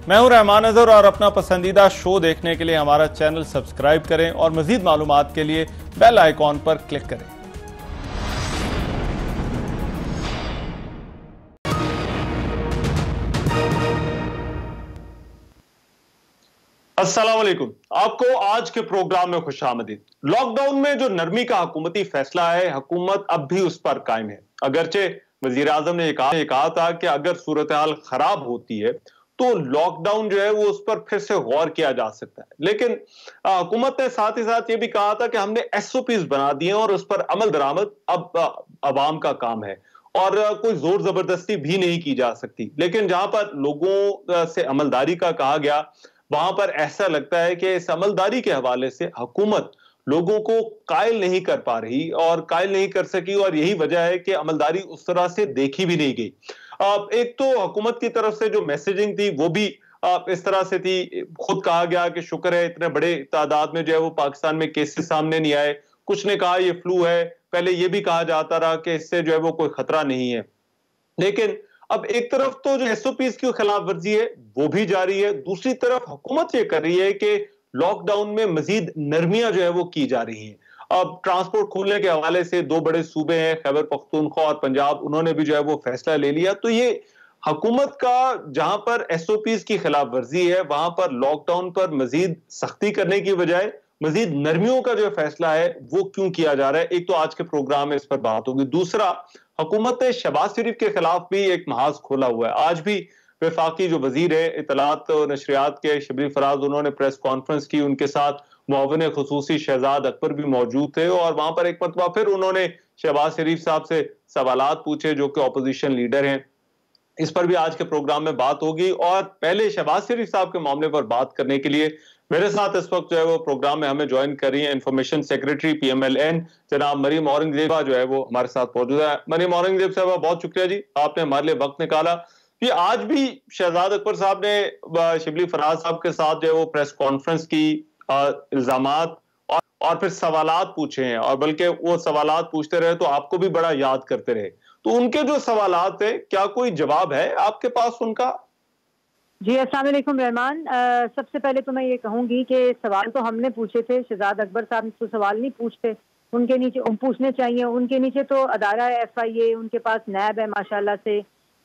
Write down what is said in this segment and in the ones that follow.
میں ہوں رحمان اظہر اور اپنا پسندیدہ شو دیکھنے کے لیے ہمارا چینل سبسکرائب کریں اور مزید معلومات کے لیے بیل آئیکن پر کلک کریں۔ السلام علیکم، آپ کو آج کے پروگرام میں خوش آمدید۔ لاک ڈاؤن میں جو نرمی کا حکومتی فیصلہ ہے، حکومت اب بھی اس پر قائم ہے۔ اگرچہ وزیر اعظم نے یہ کہا تھا کہ اگر صورتحال خراب ہوتی ہے تو لاک ڈاؤن جو ہے وہ اس پر پھر سے غور کیا جا سکتا ہے، لیکن حکومت نے ساتھ ہی ساتھ یہ بھی کہا تھا کہ ہم نے ایس او پیز بنا دیے ہیں اور اس پر عمل درآمد اب عوام کا کام ہے اور کوئی زور زبردستی بھی نہیں کی جا سکتی۔ لیکن جہاں پر لوگوں سے عملداری کا کہا گیا، وہاں پر ایسا لگتا ہے کہ اس عملداری کے حوالے سے حکومت لوگوں کو قائل نہیں کر پا رہی اور قائل نہیں کر سکی، اور یہی وجہ ہے کہ عملداری اس طرح سے دیکھی بھی نہیں گئی۔ ایک تو حکومت کی طرف سے جو میسیجنگ تھی وہ بھی اس طرح سے تھی، خود کہا گیا کہ شکر ہے اتنے بڑے تعداد میں جو ہے وہ پاکستان میں کیسز سامنے نہیں آئے، کچھ نے کہا یہ فلو ہے، پہلے یہ بھی کہا جاتا رہا کہ اس سے جو ہے وہ کوئی خطرہ نہیں ہے۔ لیکن اب ایک طرف تو جو ایس او پیز کی خلاف ورزی ہے وہ بھی جاری ہے، دوسری طرف حکومت یہ کر رہی ہے کہ لاک ڈاؤن میں مزید نرمیاں جو ہے وہ کی جا رہی ہیں۔ اب ٹرانسپورٹ کھولنے کے حوالے سے دو بڑے صوبے ہیں، خیبر پختونخوا اور پنجاب، انہوں نے بھی جو ہے وہ فیصلہ لے لیا۔ تو یہ حکومت کا جہاں پر ایس او پیز کی خلاف ورزی ہے، وہاں پر لاک ڈاؤن پر مزید سختی کرنے کی بجائے مزید نرمیوں کا جو فیصلہ ہے وہ کیوں کیا جا رہا ہے، ایک تو آج کے پروگرام میں اس پر بات ہوگی۔ دوسرا، حکومت نے شہباز شریف کے خلاف بھی ایک محاذ کھولا ہوا ہے۔ آج بھی وفاقی جو وزیر ہے اطلاعات و نشریات کے شبلی فراز، انہوں نے پریس کانفرنس کی، ان کے ساتھ معاون خصوصی شہزاد اکبر بھی موجود تھے، اور وہاں پر ایک مرتبہ پھر انہوں نے شہباز شریف صاحب سے سوالات پوچھے جو کہ اپوزیشن لیڈر ہیں۔ اس پر بھی آج کے پروگرام میں بات ہوگی، اور پہلے شہباز شریف صاحب کے معاملے پر بات کرنے کے لیے میرے ساتھ اس وقت جو ہے وہ پروگرام میں ہمیں جوائن کر رہی ہیں information secretary P M L N جناب مریم اورنگزیبہ جو ہے وہ ہمارے ساتھ موجود ہے۔ مریم اورنگزیب صاحبہ، بہت شکریہ جی، آپ نے ہمارے لیے وقت نکالا۔ یہ آج بھی شہزاد اکبر صاحب نے شبلی فراز صاحب کے ساتھ جو ہے وہ پریس کانفرنس کی، الزامات اور پھر سوالات پوچھے ہیں، اور بلکہ وہ سوالات پوچھتے رہے تو آپ کو بھی بڑا یاد کرتے رہے۔ تو ان کے جو سوالات ہیں، کیا کوئی جواب ہے آپ کے پاس ان کا؟ جی السلام علیکم رحمان۔ سب سے پہلے تو میں یہ کہوں گی کہ سوال تو ہم نے پوچھے تھے، شہزاد اکبر صاحب تو سوال نہیں پوچھتے، ان کے نیچے پوچھنے چاہیے، ان کے نیچے تو ادارہ ایف آئی اے، ان کے پاس نیب ہے ماشاءاللہ سے،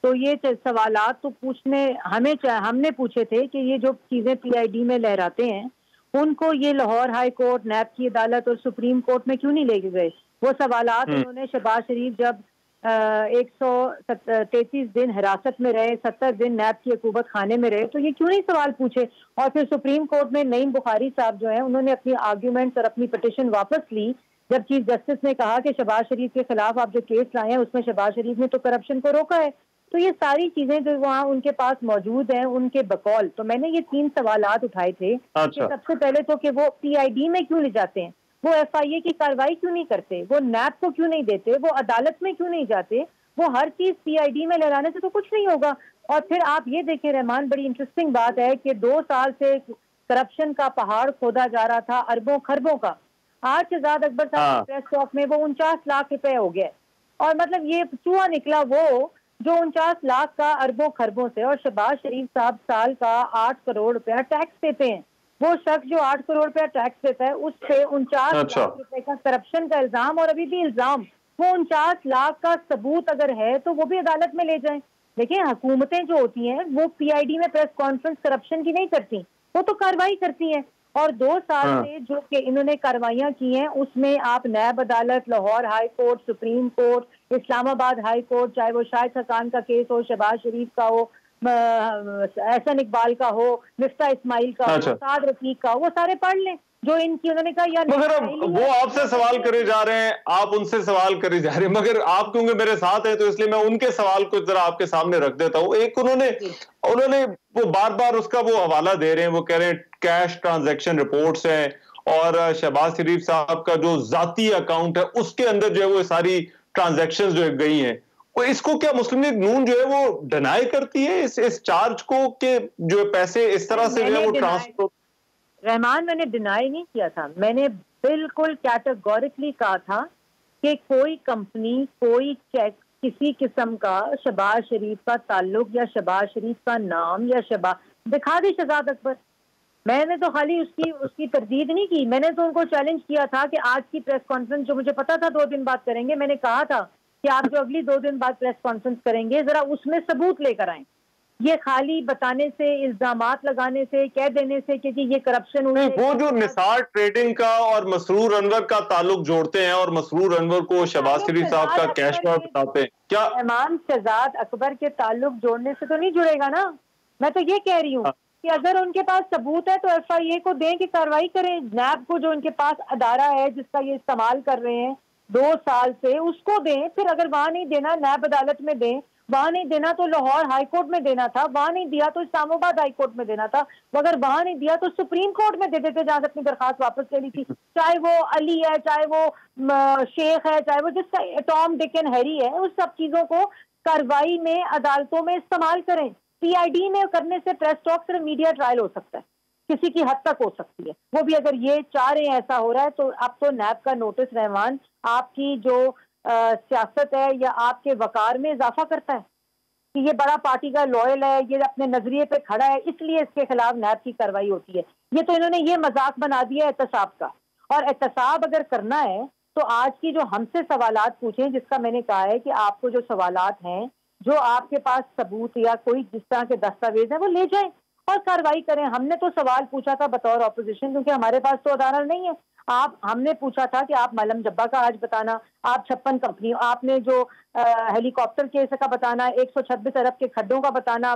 تو یہ سوالات تو پوچھنے ہم نے پوچھے تھے کہ یہ جو چیزیں پی آئی ڈی میں لہراتے ہیں ان کو یہ لاہور ہائی کورٹ، نیب کی عدالت اور سپریم کورٹ میں کیوں نہیں لے کے گئے؟ وہ سوالات انہوں نے شہباز شریف جب 133 دن حراست میں رہے، 70 دن نیب کی عقوبت خانے میں رہے، تو یہ کیوں نہیں سوال پوچھے؟ اور پھر سپریم کورٹ میں نعیم بخاری صاحب جو ہیں انہوں نے اپنی آرگیومنٹس اور اپنی پٹیشن واپس لی، جب چیف جسٹس نے کہا کہ شہباز شریف کے خلاف آپ جو کیس لائے ہیں اس میں شہباز شریف نے تو کرپشن کو روکا ہے۔ تو یہ ساری چیزیں جو وہاں ان کے پاس موجود ہیں ان کے بقول، تو میں نے یہ 3 سوالات اٹھائے تھے کہ سب سے پہلے تو کہ وہ پی آئی ڈی میں کیوں لے جاتے ہیں، وہ ایف آئی اے کی کارروائی کیوں نہیں کرتے، وہ نیب کو کیوں نہیں دیتے، وہ عدالت میں کیوں نہیں جاتے، وہ ہر چیز پی آئی ڈی میں لہرانے سے تو کچھ نہیں ہوگا۔ اور پھر آپ یہ دیکھیں رحمان، بڑی انٹرسٹنگ بات ہے کہ 2 سال سے کرپشن کا پہاڑ کھودا جا رہا تھا اربوں خربوں کا، آج شہزاد اکبر صاحب پریس ٹاک میں وہ 49 لاکھ روپے ہو گئے، اور مطلب یہ چوہا نکلا وہ جو 49 لاکھ کا اربوں خربوں سے، اور شہباز شریف صاحب سال کا 8 کروڑ روپیہ ٹیکس دیتے ہیں۔ وہ شخص جو 8 کروڑ روپیہ ٹیکس دیتا ہے اس سے 49 لاکھ روپے کا کرپشن کا الزام، اور ابھی بھی الزام، وہ 49 لاکھ کا ثبوت اگر ہے تو وہ بھی عدالت میں لے جائیں۔ دیکھیں حکومتیں جو ہوتی ہیں وہ پی آئی ڈی میں پریس کانفرنس کرپشن کی نہیں کرتی، وہ تو کارروائی کرتی ہیں، اور 2 سال سے جو کہ انہوں نے کاروائیاں کی ہیں اس میں آپ نیب عدالت، Lahore high court, supreme court, Islamabad high court, چاہے وہ شاہد حقان کا کیس ہو، شہباز شریف کا ہو، احسن اقبال کا ہو، مفتاح اسماعیل کا ہو، سعد رفیق کا ہو، وہ سارے پڑھ لیں جو ان کی انہوں نے کہا یار مگر وہ آپ سے سوال کرے جا رہے ہیں، آپ ان سے سوال کرے جا رہے ہیں، مگر آپ کیونکہ میرے ساتھ ہیں تو اس لیے میں ان کے سوال کو ذرا آپ کے سامنے رکھ دیتا ہوں۔ ایک انہوں نے وہ بار بار اس کا وہ حوالہ دے رہے ہیں، وہ کہہ رہے ہیں کیش ٹرانزیکشن رپورٹس ہیں، اور شہباز شریف صاحب کا جو ذاتی اکاؤنٹ ہے اس کے اندر جو ہے وہ ساری ٹرانزیکشن جو گئی ہیں۔ وہ اس کو کیا مسلم لیگ نون جو ہے وہ ڈینائی کرتی ہے اس چارج کو کہ جو پیسے اس طرح سے جو ہے وہ ٹرانسفر؟ رحمان، میں نے ڈینائی نہیں کیا تھا، میں نے بالکل کیٹیگورکلی کہا تھا کہ کوئی کمپنی، کوئی چیک کسی قسم کا شہباز شریف کا تعلق یا شہباز شریف کا نام یا دکھا دی شہزاد اکبر. میں نے تو خالی اس کی تردید نہیں کی, میں نے تو ان کو چیلنج کیا تھا کہ آج کی پریس کانفرنس جو مجھے پتا تھا 2 دن بعد کریں گے, میں نے کہا تھا کہ آپ جو اگلی 2 دن بعد پریس کانفرنس کریں گے ذرا اس میں ثبوت لے کر آئیں. یہ خالی بتانے سے, الزامات لگانے سے, کہہ دینے سے کہ جی یہ کرپشن ہوئی. وہ جو نثار ٹریڈنگ کا اور مسرور انور کا تعلق جوڑتے ہیں اور مسرور انور کو شہباز شریف صاحب کا کیش واؤٹ بتاتے ہیں, کیا امام شہزاد اکبر کے تعلق جوڑنے سے تو نہیں جڑے گا نا. میں تو یہ کہہ رہی ہوں کہ اگر ان کے پاس ثبوت ہے تو ایف آئی اے کو دیں کہ کارروائی کریں. نیب کو جو ان کے پاس ادارہ ہے جس کا یہ استعمال کر رہے ہیں 2 سال سے, اس کو دیں. پھر اگر وہاں نہیں دینا نیب عدالت میں دیں, وہاں نہیں دینا تو لاہور ہائی کورٹ میں دینا تھا, وہاں نہیں دیا تو اسلام آباد ہائی کورٹ میں دینا تھا, اگر وہاں نہیں دیا تو سپریم کورٹ میں دے دیتے جہاں سے اپنی درخواست واپس لے لی تھی. چاہے وہ علی ہے, چاہے وہ شیخ ہے, چاہے وہ جس کا ٹام ڈک اینڈ ہیری ہے, اس سب چیزوں کو کارروائی میں عدالتوں میں استعمال کریں. پی آئی ڈی میں کرنے سے پریس ٹاک صرف میڈیا ٹرائل ہو سکتا ہے, کسی کی حد تک ہو سکتی ہے. وہ بھی اگر یہ چاہ رہے ہیں ایسا ہو رہا ہے تو اب تو نیب کا نوٹس رحمان آپ کی جو سیاست ہے یا آپ کے وقار میں اضافہ کرتا ہے کہ یہ بڑا پارٹی کا لوئل ہے, یہ اپنے نظریے پہ کھڑا ہے, اس لیے اس کے خلاف نیب کی کارروائی ہوتی ہے. یہ تو انہوں نے یہ مذاق بنا دیا احتساب کا. اور احتساب اگر کرنا ہے تو آج کی جو ہم سے سوالات پوچھیں, جس کا میں نے کہا ہے کہ آپ کو جو سوالات ہیں, جو آپ کے پاس ثبوت یا کوئی جس طرح کے دستاویز ہیں وہ لے جائیں اور کارروائی کریں. ہم نے تو سوال پوچھا تھا بطور اپوزیشن, کیونکہ ہمارے پاس تو ادارہ نہیں ہے. ہم نے پوچھا تھا کہ آپ ملم جبا کا آج بتانا, آپ 56 کمپنی, آپ نے جو ہیلی کاپٹر کیس کا بتانا, 126 ارب کے کھڈوں کا بتانا,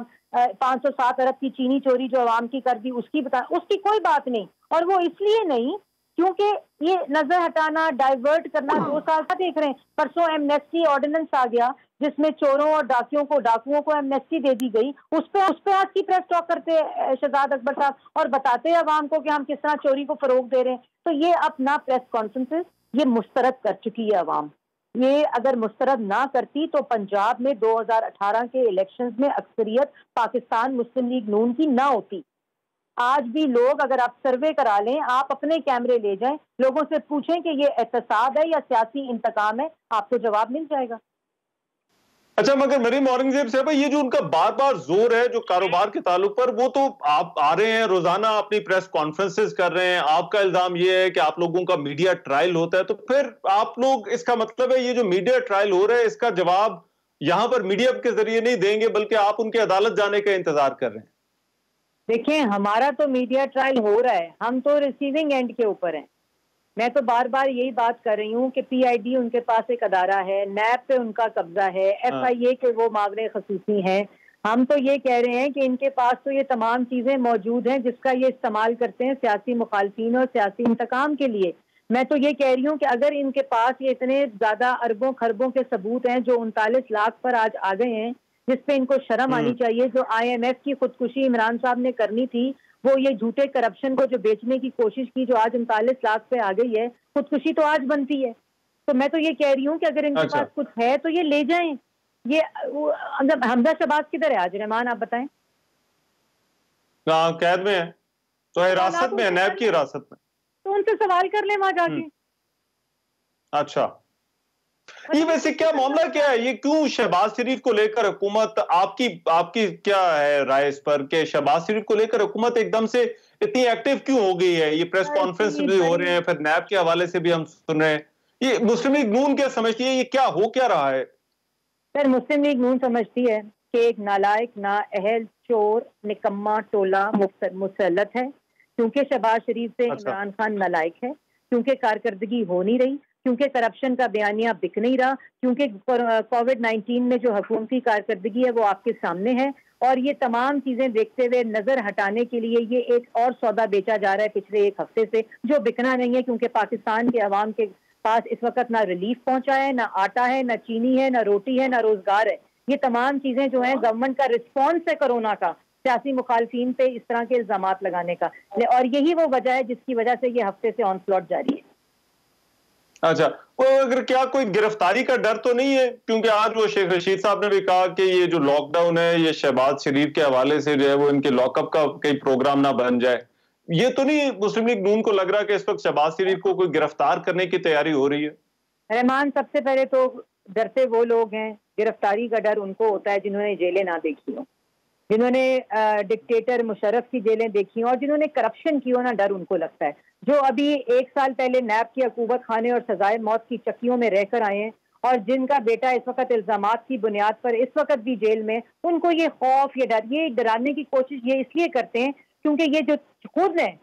507 ارب کی چینی چوری جو عوام کی کر دی اس کی بتانا, اس کی کوئی بات نہیں. اور وہ اس لیے نہیں کیونکہ یہ نظر ہٹانا, ڈائیورٹ کرنا 2 سال کا دیکھ رہے ہیں. پرسوں ایمنیسٹی آرڈیننس آ گیا جس میں چوروں اور ڈاکوؤں کو ایمنیسٹی دے دی گئی. اس پہ آج کی پریس ٹاک کرتے شہزاد اکبر صاحب اور بتاتے ہیں عوام کو کہ ہم کس طرح چوری کو فروغ دے رہے ہیں. تو یہ اپنا پریس کانفرنسز یہ مسترد کر چکی ہے عوام. یہ اگر مسترد نہ کرتی تو پنجاب میں 2018 کے الیکشنز میں اکثریت پاکستان مسلم لیگ نون کی نہ ہوتی. آج بھی لوگ اگر آپ سروے کرا لیں, آپ اپنے کیمرے لے جائیں, لوگوں سے پوچھیں کہ یہ احتساب ہے یا سیاسی انتقام ہے, آپ کو جواب مل جائے گا. اچھا, مگر مریم اورنگزیب صاحب, یہ جو ان کا بار بار زور ہے جو کاروبار کے تعلق پر, وہ تو آپ آ رہے ہیں روزانہ اپنی پریس کانفرنسز کر رہے ہیں, آپ کا الزام یہ ہے کہ آپ لوگوں کا میڈیا ٹرائل ہوتا ہے, تو پھر آپ لوگ, اس کا مطلب ہے یہ جو میڈیا ٹرائل ہو رہا ہے اس کا جواب یہاں پر میڈیا کے ذریعے نہیں دیں گے بلکہ آپ ان کے عدالت جانے کا انتظار کر رہے ہیں. دیکھیں, ہمارا تو میڈیا ٹرائل ہو رہا ہے, ہم تو ریسیونگ اینڈ کے اوپر ہیں. میں تو بار بار یہی بات کر رہی ہوں کہ پی آئی ڈی ان کے پاس ایک ادارہ ہے, نیب پہ ان کا قبضہ ہے, ایف آئی اے کے وہ معاون خصوصی ہیں. ہم تو یہ کہہ رہے ہیں کہ ان کے پاس تو یہ تمام چیزیں موجود ہیں جس کا یہ استعمال کرتے ہیں سیاسی مخالفین اور سیاسی انتقام کے لیے. میں تو یہ کہہ رہی ہوں کہ اگر ان کے پاس یہ اتنے زیادہ اربوں خربوں کے ثبوت ہیں جو 39 لاکھ پر آج آ گئے ہیں, جس پہ ان کو شرم آنی چاہیے. جو آئی ایم ایف کی خودکشی عمران صاحب نے کرنی تھی, وہ یہ جھوٹے کرپشن کو جو بیچنے کی کوشش کی جو آج 39 لاکھ پہ آ گئی ہے, خودکشی تو آج بنتی ہے. تو میں تو یہ کہہ رہی ہوں کہ اگر ان کے پاس کچھ ہے تو یہ لے جائیں. یہ حمزہ شہباز کدھر ہے آج رحمان, آپ بتائیں. قید میں ہے, تو حراست میں ہے, نیب کی حراست میں. تو ان سے سوال کر لیں وہاں جا کے. اچھا, یہ ویسے کیا معاملہ کیا ہے, یہ کیوں شہباز شریف کو لے کر حکومت, آپ کی کیا ہے رائے اس پر کہ شہباز شریف کو لے کر حکومت ایک دم سے اتنی ایکٹیو کیوں ہو گئی ہے؟ یہ پریس کانفرنس بھی ہو رہے ہیں, پھر نیب کے حوالے سے بھی ہم سن رہے ہیں. یہ مسلم لیگ نون کیا سمجھتی ہے, یہ کیا ہو کیا رہا ہے؟ سر, مسلم لیگ نون سمجھتی ہے کہ ایک نالائق, نااہل, چور, نکما ٹولہ مسلط ہے, کیونکہ شہباز شریف سے عمران خان نالائق ہے, کیونکہ کارکردگی ہو نہیں رہی, کیونکہ کرپشن کا بیانیہ بک نہیں رہا, کیونکہ کووڈ-19 میں جو حکومتی کارکردگی ہے وہ آپ کے سامنے ہے. اور یہ تمام چیزیں دیکھتے ہوئے نظر ہٹانے کے لیے یہ ایک اور سودا بیچا جا رہا ہے پچھلے 1 ہفتے سے, جو بکنا نہیں ہے, کیونکہ پاکستان کے عوام کے پاس اس وقت نہ ریلیف پہنچا ہے, نہ آٹا ہے, نہ چینی ہے, نہ روٹی ہے, نہ روزگار ہے. یہ تمام چیزیں جو ہیں گورنمنٹ کا رسپانس ہے کورونا کا, سیاسی مخالفین پہ اس طرح کے الزامات لگانے کا, اور یہی وہ وجہ ہے جس کی وجہ سے یہ ہفتے سے آن سلاٹ جاری ہے. اچھا, اگر کیا کوئی گرفتاری کا ڈر تو نہیں ہے؟ کیونکہ آج وہ شیخ رشید صاحب نے بھی کہا کہ یہ جو لاک ڈاؤن ہے یہ شہباز شریف کے حوالے سے جو ہے وہ ان کے لاک اپ کا کوئی پروگرام نہ بن جائے. یہ تو نہیں مسلم لیگ نون کو لگ رہا کہ اس وقت شہباز شریف کو کوئی گرفتار کرنے کی تیاری ہو رہی ہے؟ رحمان, سب سے پہلے تو ڈرتے وہ لوگ ہیں, گرفتاری کا ڈر ان کو ہوتا ہے جنہوں نے جیلیں نہ دیکھی ہوں. جنہوں نے ڈکٹیٹر مشرف کی جیلیں دیکھی اور جنہوں نے کرپشن کی ہونا ڈر ان کو لگتا ہے، جو ابھی 1 سال پہلے نیب کی حکومت خانے اور سزائے موت کی چکیوں میں رہ کر آئے ہیں اور جن کا بیٹا اس وقت الزامات کی بنیاد پر اس وقت بھی جیل میں، ان کو یہ خوف، یہ ڈر، یہ ڈرانے کی کوشش یہ اس لیے کرتے ہیں کیونکہ یہ جو خود ہیں،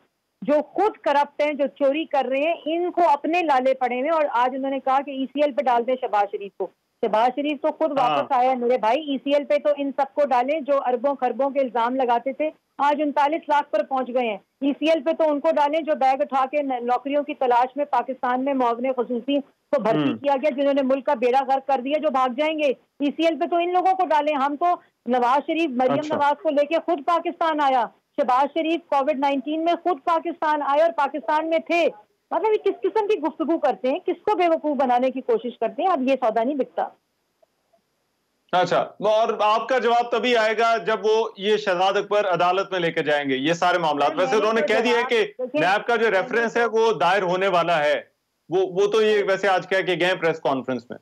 جو خود کرپٹ ہیں، جو چوری کر رہے ہیں، ان کو اپنے لالے پڑے ہوئے. اور آج انہوں نے کہا کہ ای سی ایل پہ ڈال دیں شہباز شریف کو. شہباز شریف تو خود واپس آیا ہے میرے بھائی، ای سی ایل پہ تو ان سب کو ڈالیں جو اربوں خربوں کے الزام لگاتے تھے، آج 39 لاکھ پر پہنچ گئے ہیں. ای سی ایل پہ تو ان کو ڈالیں جو بیگ اٹھا کے نوکریوں کی تلاش میں پاکستان میں معاون خصوصی کو بھرتی کیا گیا، جنہوں نے ملک کا بیڑا غرق کر دیا، جو بھاگ جائیں گے. ای سی ایل پہ تو ان لوگوں کو ڈالیں. ہم تو نواز شریف مریم نواز کو لے کے خود پاکستان آیا، شہباز شریف کووڈ-19 میں خود پاکستان آئے اور پاکستان میں تھے. مطلب یہ کس قسم کی گفتگو کرتے ہیں، کس کو بیوقوف بنانے کی کوشش کرتے ہیں. اب یہ سودا نہیں بکتا. اچھا، اور آپ کا جواب تبھی آئے گا جب وہ یہ شہزاد اکبر عدالت میں لے کے جائیں گے یہ سارے معاملات. ویسے انہوں نے کہہ دیا ہے کہ نیب کا جو ریفرنس ہے وہ دائر ہونے والا ہے، وہ تو یہ ویسے آج کہہ کے گئے پریس کانفرنس میں.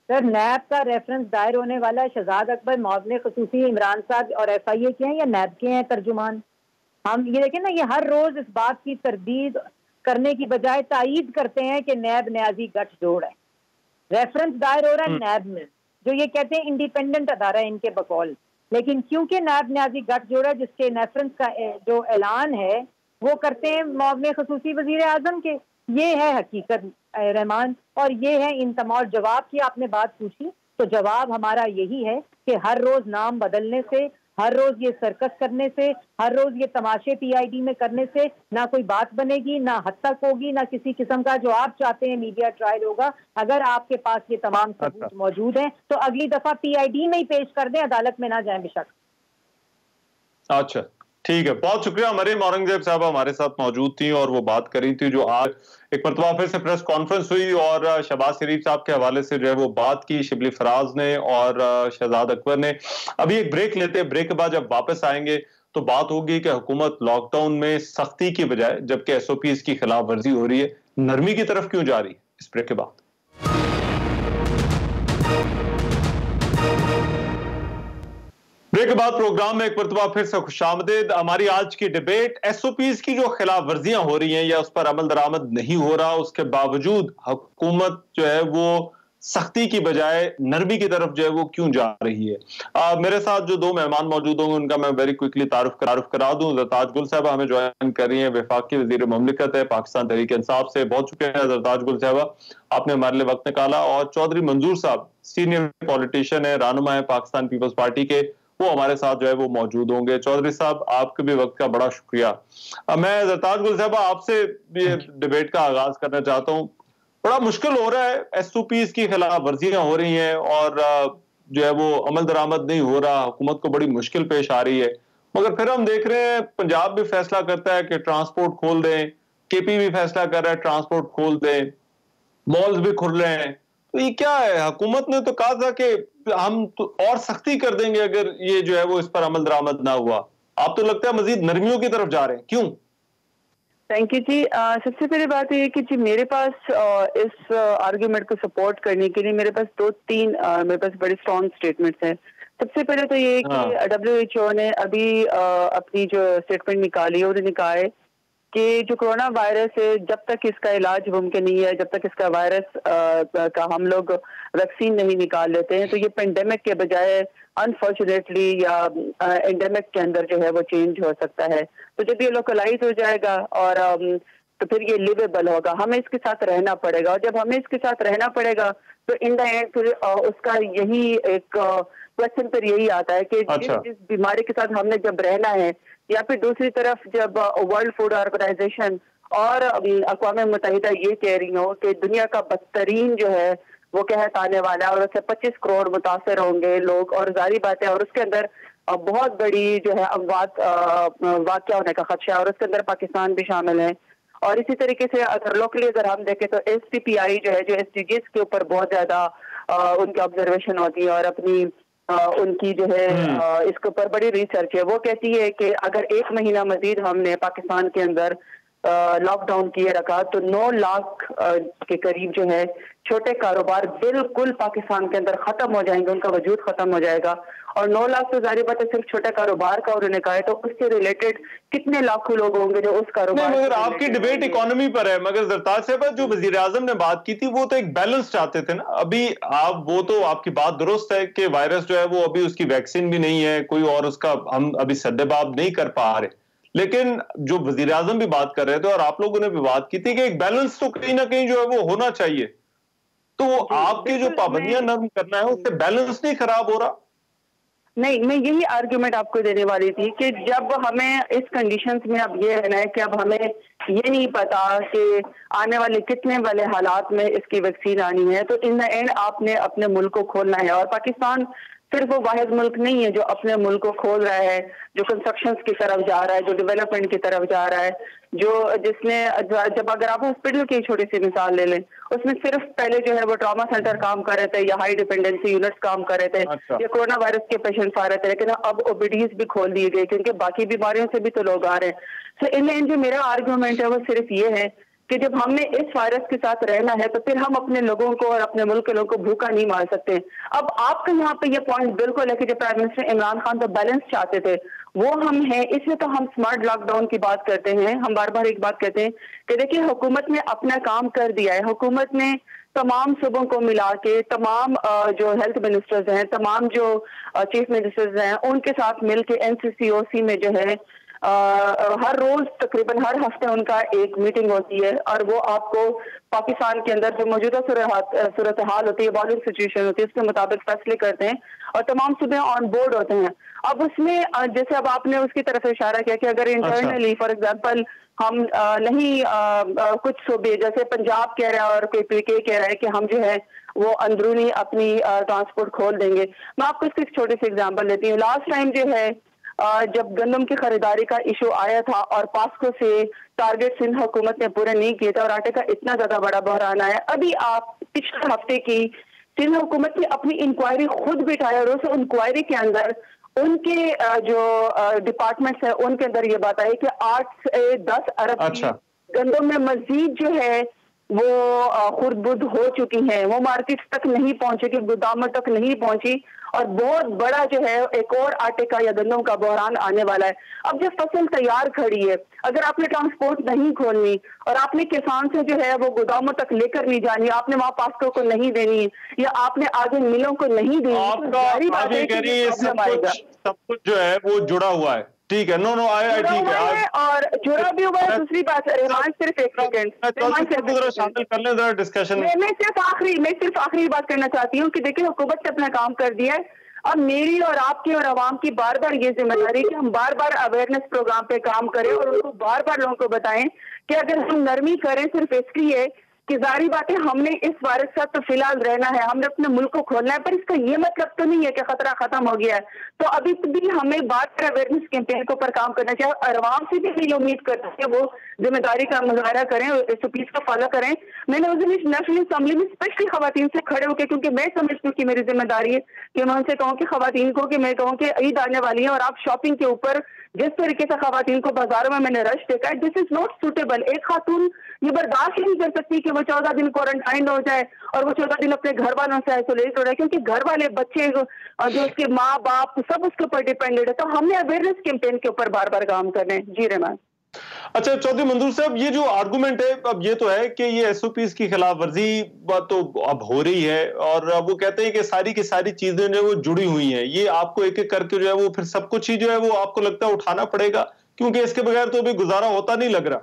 سر نیب کا ریفرنس دائر ہونے والا ہے. شہزاد اکبر معاون خصوصی عمران صاحب اور ایف آئی اے کے ہیں یا نیب کے ہیں ترجمان؟ ہم یہ دیکھیں نا، یہ ہر روز اس بات کی تردید کرنے کی بجائے تائید کرتے ہیں کہ نیب نیازی گٹھ جوڑ ہے. ریفرنس دائر ہو رہا ہے نیب میں، جو یہ کہتے ہیں انڈیپینڈنٹ ادارہ ہے ان کے بقول، لیکن کیونکہ نیب نیازی گٹھ جوڑ ہے جس کے ریفرنس کا جو اعلان ہے وہ کرتے ہیں معاون خصوصی وزیر اعظم کے. یہ ہے حقیقت رحمان، اور یہ ہے انتما. اور جواب کی آپ نے بات پوچھی تو جواب ہمارا یہی ہے کہ ہر روز نام بدلنے سے، ہر روز یہ سرکس کرنے سے، ہر روز یہ تماشے پی آئی ڈی میں کرنے سے نہ کوئی بات بنے گی، نہ حد تک ہوگی، نہ کسی قسم کا جو آپ چاہتے ہیں میڈیا ٹرائل ہوگا. اگر آپ کے پاس یہ تمام ثبوت موجود ہیں تو اگلی دفعہ پی آئی ڈی میں ہی پیش کر دیں، عدالت میں نہ جائیں بے شک. اچھا ٹھیک ہے، بہت شکریہ. مریم اورنگزیب صاحبہ ہمارے ساتھ موجود تھیں اور وہ بات کری تھی جو آج ایک مرتبہ پھر سے پریس کانفرنس ہوئی اور شہباز شریف صاحب کے حوالے سے جو ہے وہ بات کی شبلی فراز نے اور شہزاد اکبر نے. ابھی ایک بریک لیتے ہیں، بریک کے بعد جب واپس آئیں گے تو بات ہوگی کہ حکومت لاک ڈاؤن میں سختی کی بجائے جبکہ ایس او پیز کی خلاف ورزی ہو رہی ہے، نرمی کی طرف کیوں جا رہی ہے. اس بریک کے بعد بریک کے بعد پروگرام میں ایک مرتبہ پھر سے خوش آمدید. ہماری آج کی ڈیبیٹ ایس او پیز کی جو خلاف ورزیاں ہو رہی ہیں یا اس پر عمل درآمد نہیں ہو رہا، اس کے باوجود حکومت جو ہے وہ سختی کی بجائے نرمی کی طرف جو ہے وہ کیوں جا رہی ہے. میرے ساتھ جو دو مہمان موجود ہوں گے ان کا میں ویری کوئکلی تعارف کرا دوں. زرتاج گل صاحبہ ہمیں جوائن کر رہی ہیں، وفاقی وزیر مملکت ہے پاکستان تحریک انصاف سے. بہت شکریہ زرتاج گل صاحبہ، آپ نے ہمارے لیے وقت نکالا. اور چودھری منظور صاحب سینئر پولیٹیشین ہے، رہنما ہے پاکستان پیپلز پارٹی کے، وہ ہمارے ساتھ جو ہے وہ موجود ہوں گے. چودھری صاحب آپ کے بھی وقت کا بڑا شکریہ. میں زرتاج گل صاحبہ آپ سے یہ ڈیبیٹ کا آغاز کرنا چاہتا ہوں. بڑا مشکل ہو رہا ہے، ایس او پیز کی خلاف ورزیاں ہو رہی ہیں اور جو ہے وہ عمل درآمد نہیں ہو رہا، حکومت کو بڑی مشکل پیش آ رہی ہے. مگر پھر ہم دیکھ رہے ہیں پنجاب بھی فیصلہ کرتا ہے کہ ٹرانسپورٹ کھول دیں، کے پی بھی فیصلہ کر رہا ہے ٹرانسپورٹ کھول دیں، مالز بھی کھل رہے ہیں. تو یہ کیا ہے؟ حکومت نے تو کہا تھا کہ ہم اور سختی کر دیں گے اگر یہ جو ہے وہ اس پر عمل درآمد نہ ہوا. آپ تو لگتا ہے مزید نرمیوں کی طرف جا رہے ہیں، کیوں؟ تھینک یو جی. سب سے پہلی بات یہ کہ جی میرے پاس اس آرگیومنٹ کو سپورٹ کرنے کے لیے میرے پاس بڑے اسٹرانگ اسٹیٹمنٹس ہیں. سب سے پہلے تو یہ کہ ڈبلیو ایچ او نے ابھی اپنی جو اسٹیٹمنٹ نکالی ہے انہوں نے کہا ہے کہ جو کرونا وائرس ہے جب تک اس کا علاج ممکن نہیں ہے، جب تک اس کا وائرس کا ہم لوگ ویکسین نہیں نکال لیتے ہیں تو یہ پینڈیمک کے بجائے انفارچونیٹلی یا اینڈیمک کے اندر جو ہے وہ چینج ہو سکتا ہے. تو جب یہ لوکلائز ہو جائے گا اور تو پھر یہ لیویبل ہوگا، ہمیں اس کے ساتھ رہنا پڑے گا. اور جب ہمیں اس کے ساتھ رہنا پڑے گا تو ان دا اینڈ پھر اس کا یہی ایک کوشچن پھر یہی آتا ہے کہ جس بیماری کے ساتھ ہم نے جب رہنا ہے، یا پھر دوسری طرف جب ورلڈ فوڈ آرگنائزیشن اور اقوام متحدہ یہ کہہ رہی ہوں کہ دنیا کا بدترین جو ہے وہ قحط آنے والا ہے اور اس سے 25 کروڑ متاثر ہوں گے لوگ، اور ظاہری بات ہے اور اس کے اندر بہت بڑی جو ہے اموات واقع ہونے کا خدشہ ہے اور اس کے اندر پاکستان بھی شامل ہے. اور اسی طریقے سے اگر ہم دیکھیں تو ایس ٹی پی آئی جو ہے جو ایس ڈی جیز کے اوپر بہت زیادہ ان کی آبزرویشن ہوتی ہے اور اپنی ان کی جو ہے اس کے اوپر بڑی ریسرچ ہے. وہ کہتی ہے کہ اگر 1 مہینہ مزید ہم نے پاکستان کے اندر لاک ڈاؤن کیے رکھا تو 9 لاکھ کے قریب جو ہے چھوٹے کاروبار بالکل پاکستان کے اندر ختم ہو جائیں گے, ان کا وجود ختم ہو جائے گا. اور 9 لاکھ تو ظاہر بات ہے صرف چھوٹے کاروبار کا انہوں نے کہا ہے, تو اس سے ریلیٹڈ کتنے لاکھوں لوگ ہوں گے جو اس کاروبار. مگر آپ کی ڈبیٹ اکانومی پر ہے. مگر زرتاج صاحب جو وزیر اعظم نے بات کی تھی وہ تو ایک بیلنس چاہتے تھے نا. ابھی وہ تو آپ کی بات درست ہے کہ وائرس جو ہے وہ ابھی اس کی ویکسین بھی نہیں ہے, کوئی اور اس کا ہم ابھی سدباب نہیں کر پا رہے, لیکن جو وزیر اعظم بھی بات کر رہے تھے اور آپ لوگوں نے بھی بات کی تھی کہ ایک بیلنس تو کہیں نہ کہیں جو ہے وہ ہونا چاہیے. تو آپ کی جو پابندیاں نرم کرنا ہے اس سے بیلنس نہیں خراب ہو رہا؟ نہیں, میں یہی آرگیومنٹ آپ کو دینے والی تھی کہ جب ہمیں اس کنڈیشنز میں اب یہ رہنا ہے کہ اب ہمیں یہ نہیں پتا کہ آنے والے کتنے والے حالات میں اس کی ویکسین آنی ہے, تو ان دا اینڈ آپ نے اپنے ملک کو کھولنا ہے. اور پاکستان صرف وہ واحد ملک نہیں ہے جو اپنے ملک کو کھول رہا ہے, جو کنسٹرکشنز کی طرف جا رہا ہے, جو ڈیولپمنٹ کی طرف جا رہا ہے, جس نے جب اگر آپ ہاسپٹل کی چھوٹی سی مثال لے لیں, اس میں صرف پہلے جو ہے وہ ٹراما سینٹر کام کر رہے تھے یا ہائی ڈیپینڈنسی یونٹس کام کر رہے تھے یا کورونا وائرس کے پیشنٹس آ رہے تھے, لیکن اب اوبیڈیز بھی کھول دیے گئے کیونکہ باقی بیماریوں سے بھی تو لوگ آ رہے ہیں. سو ان جو میرا آرگومنٹ ہے وہ صرف یہ ہے کہ جب ہم نے اس وائرس کے ساتھ رہنا ہے تو پھر ہم اپنے لوگوں کو اور اپنے ملک کے لوگوں کو بھوکا نہیں مار سکتے. اب آپ کا یہاں پہ یہ پوائنٹ بالکل ہے کہ جب پرائم منسٹر عمران خان تو بیلنس چاہتے تھے, وہ ہم ہیں, اس لیے تو ہم سمارٹ لاک ڈاؤن کی بات کرتے ہیں. ہم بار بار ایک بات کہتے ہیں کہ دیکھیں حکومت نے اپنا کام کر دیا ہے. حکومت نے تمام صوبوں کو ملا کے تمام جو ہیلتھ منسٹرز ہیں, تمام جو چیف منسٹرز ہیں, ان کے ساتھ مل کے NCCOC میں جو ہے ہر روز تقریباً ہر ہفتے ان کا ایک میٹنگ ہوتی ہے, اور وہ آپ کو پاکستان کے اندر جو موجودہ صورتحال ہوتی ہے, ایوالوئنگ سچویشن ہوتی ہے, اس کے مطابق فیصلے کرتے ہیں اور تمام صوبے آن بورڈ ہوتے ہیں. اب اس میں جیسے اب آپ نے اس کی طرف اشارہ کیا کہ اگر انٹرنلی فار ایگزامپل ہم نہیں کچھ صوبے جیسے پنجاب کہہ رہا ہے اور کوئی PK کہہ رہا ہے کہ ہم جو ہے وہ اندرونی اپنی ٹرانسپورٹ کھول دیں گے. میں آپ کو اس کی ایک چھوٹی سی ایگزامپل دیتی ہوں. لاسٹ ٹائم جو ہے جب گندم کی خریداری کا ایشو آیا تھا اور پاسکو سے ٹارگیٹ سندھ حکومت نے پورے نہیں کیے تھے اور آٹے کا اتنا زیادہ بڑا بحران آیا, ابھی آپ پچھلے ہفتے کی سندھ حکومت نے اپنی انکوائری خود بٹھائی اور اس انکوائری کے اندر ان کے جو ڈپارٹمنٹس ہیں ان کے اندر یہ بات آئی کہ 8 سے 10 ارب گندم میں مزید جو ہے وہ خردبد ہو چکی ہیں, وہ مارکیٹس تک نہیں پہنچے گی, گوداموں تک نہیں پہنچی, اور بہت بڑا جو ہے ایک اور آٹے کا یا گندم کا بحران آنے والا ہے. اب جب فصل تیار کھڑی ہے, اگر آپ نے ٹرانسپورٹ نہیں کھولنی اور آپ نے کسان سے جو ہے وہ گوداموں تک لے کر نہیں جانی, آپ نے وہاں پاسکو کو نہیں دینی یا آپ نے آگے ملوں کو نہیں دینی, سب کچھ جو ہے وہ جڑا ہوا ہے. ٹھیک ہے, ٹھیک ہے, اور جڑا بھی ہوا ہے. دوسری بات رحمان صرف ایک سیکنڈ شامل کر لیں ذرا ڈسکشن. میں صرف آخری بات کرنا چاہتی ہوں کہ دیکھیں حکومت نے اپنا کام کر دیا ہے. اب میری اور آپ کی اور عوام کی بار بار یہ ذمہ داری کہ ہم بار بار اویئرنیس پروگرام پہ کام کریں اور ان کو بار بار لوگوں کو بتائیں کہ اگر ہم نرمی کریں صرف اس لیے کہ ظاہری بات ہے ہم نے اس وائرس کا تو فی الحال رہنا ہے, ہم نے اپنے ملک کو کھولنا ہے, پر اس کا یہ مطلب تو نہیں ہے کہ خطرہ ختم ہو گیا ہے. تو ابھی بھی ہمیں بات کر اویئرنیس کیمپین کے اوپر کام کرنا چاہیے اور عوام سے بھی یہ امید کرتے ہیں کہ وہ ذمہ داری کا مظاہرہ کریں, SOPs کو فالو کریں. میں نے اس دن نیشنل اسمبلی میں اسپیشلی خواتین سے کھڑے ہو کے, کیونکہ میں سمجھتی ہوں کہ میری ذمہ داری ہے کہ میں ان سے کہوں کہ خواتین کو کہ میں کہوں کہ عید آنے والی ہے اور آپ شاپنگ کے اوپر جس طریقے سے خواتین کو بازاروں میں نے رش دیکھا ہے, دس از ناٹ سوٹیبل. ایک خاتون یہ برداشت نہیں کر سکتی کہ وہ 14 دن کوارنٹائن ہو جائے اور وہ 14 دن اپنے گھر والوں سے آئسولیٹ ہو رہا ہے, کیونکہ گھر والے بچے جو اس کے ماں باپ سب اس کے اوپر ڈیپینڈنٹ ہے. تو ہم نے اویئرنیس کیمپین کے اوپر بار بار کام کرنے. جی رحمان. اچھا چودھری منظور صاحب, یہ جو آرگومنٹ ہے اب یہ تو ہے کہ یہ SOPs کی خلاف ورزی تو اب ہو رہی ہے اور وہ کہتے ہیں کہ ساری کی ساری چیزیں جو وہ جڑی ہوئی ہیں, یہ آپ کو ایک ایک کر کے جو ہے وہ پھر سب کچھ ہی جو ہے وہ آپ کو لگتا ہے اٹھانا پڑے گا, کیونکہ اس کے بغیر تو ابھی گزارا ہوتا نہیں لگ رہا.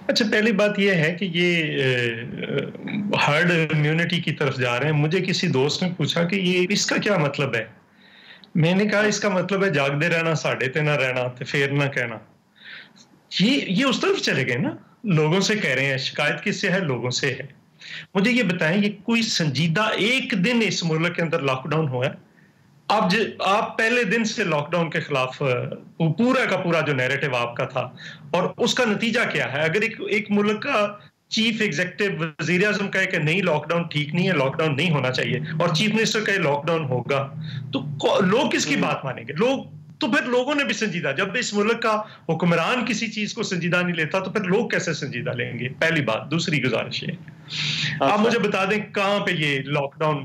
اچھا, پہلی بات یہ ہے کہ یہ ہرڈ امیونٹی کی طرف جا رہے ہیں. مجھے کسی دوست نے پوچھا کہ یہ اس کا کیا مطلب ہے. میں نے کہا اس کا مطلب ہے جاگتے رہنا, ساڑھے تے نہ رہنا, تے پھر نہ کہنا. یہ اس طرف چلے گئے نا, لوگوں سے کہہ رہے ہیں. شکایت کس سے ہے؟ لوگوں سے ہے. مجھے یہ بتائیں, یہ کوئی سنجیدہ ایک دن اس ملک کے اندر لاک ڈاؤن ہوا ہے؟ آپ پہلے دن سے لاک ڈاؤن کے خلاف پورا کا پورا جو نیریٹو آپ کا تھا, اور اس کا نتیجہ کیا ہے؟ اگر ایک ملک کا چیف ایگزیکٹو وزیر اعظم کہے کہ نہیں لاک ڈاؤن ٹھیک نہیں ہے, لاک ڈاؤن نہیں ہونا چاہیے, اور چیف منسٹر کہے لاک ڈاؤن ہوگا, تو لوگ کس کی بات مانیں گے؟ لوگ تو پھر لوگوں نے بھی سنجیدہ, جب اس ملک کا حکمران کسی چیز کو سنجیدہ نہیں لیتا تو پھر لوگ کیسے سنجیدہ لیں گے؟ پہلی بات. دوسری گزارش ہے, آپ مجھے بتا دیں کہاں پہ یہ لاک ڈاؤن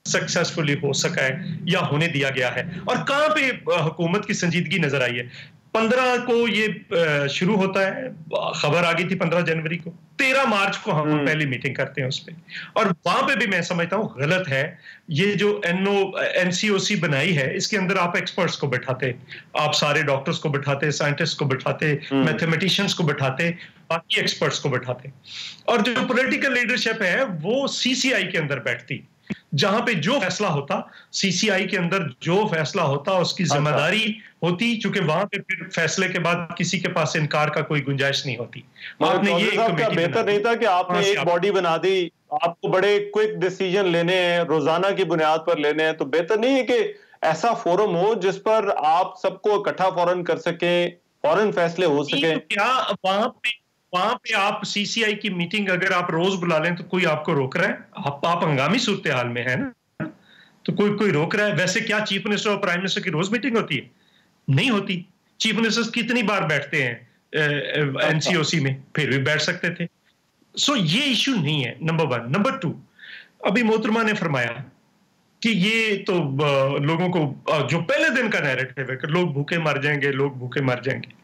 سکسیسفلی ہو سکا ہے یا ہونے دیا گیا ہے, اور کہاں پہ حکومت کی سنجیدگی نظر آئی ہے. 15 کو یہ شروع ہوتا ہے, خبر آ گئی تھی 15 جنوری کو, 13 مارچ کو ہم پہلی میٹنگ کرتے ہیں اس پہ, اور وہاں پہ بھی میں سمجھتا ہوں غلط ہے. یہ جو NCOC بنائی ہے اس کے اندر آپ ایکسپرٹس کو بٹھاتے, آپ سارے ڈاکٹرز کو بٹھاتے, سائنٹسٹ کو بٹھاتے, میتھمیٹیشینس کو بٹھاتے, باقی ایکسپرٹس کو بٹھاتے, اور جو پولیٹیکل لیڈرشپ ہے وہ CCI کے اندر بیٹھتی, جہاں پہ جو فیصلہ ہوتا, CCI کے اندر جو فیصلہ ہوتا اس کی ذمہ داری ہوتی, چونکہ وہاں پہ پھر فیصلے کے بعد کسی کے پاس انکار کا کوئی گنجائش نہیں ہوتی. آپ نے یہ بہتر نہیں تھا کہ آپ نے ایک باڈی بنا دی, آپ کو بڑے کوئک ڈیسیجن لینے ہیں, روزانہ کی بنیاد پر لینے ہیں, تو بہتر نہیں ہے کہ ایسا فورم ہو جس پر آپ سب کو اکٹھا فوراً کر سکیں, فوراً فیصلے ہو سکیں؟ کیا وہاں پہ آپ CCI کی میٹنگ اگر آپ روز بلا لیں تو کوئی آپ کو روک رہا ہے؟ آپ ہنگامی صورتحال میں ہیں نا, تو کوئی روک رہا ہے؟ ویسے کیا چیف منسٹر اور پرائم منسٹر کی روز میٹنگ ہوتی ہے؟ نہیں ہوتی. چیف منسٹر کتنی بار بیٹھتے ہیں NCOC میں, پھر بھی بیٹھ سکتے تھے. سو یہ ایشو نہیں ہے, نمبر 1. نمبر 2, ابھی محترمہ نے فرمایا کہ یہ تو لوگوں کو جو پہلے دن کا نیریٹو ہے کہ لوگ بھوکے مر جائیں گے, لوگ بھوکے مر جائیں گے.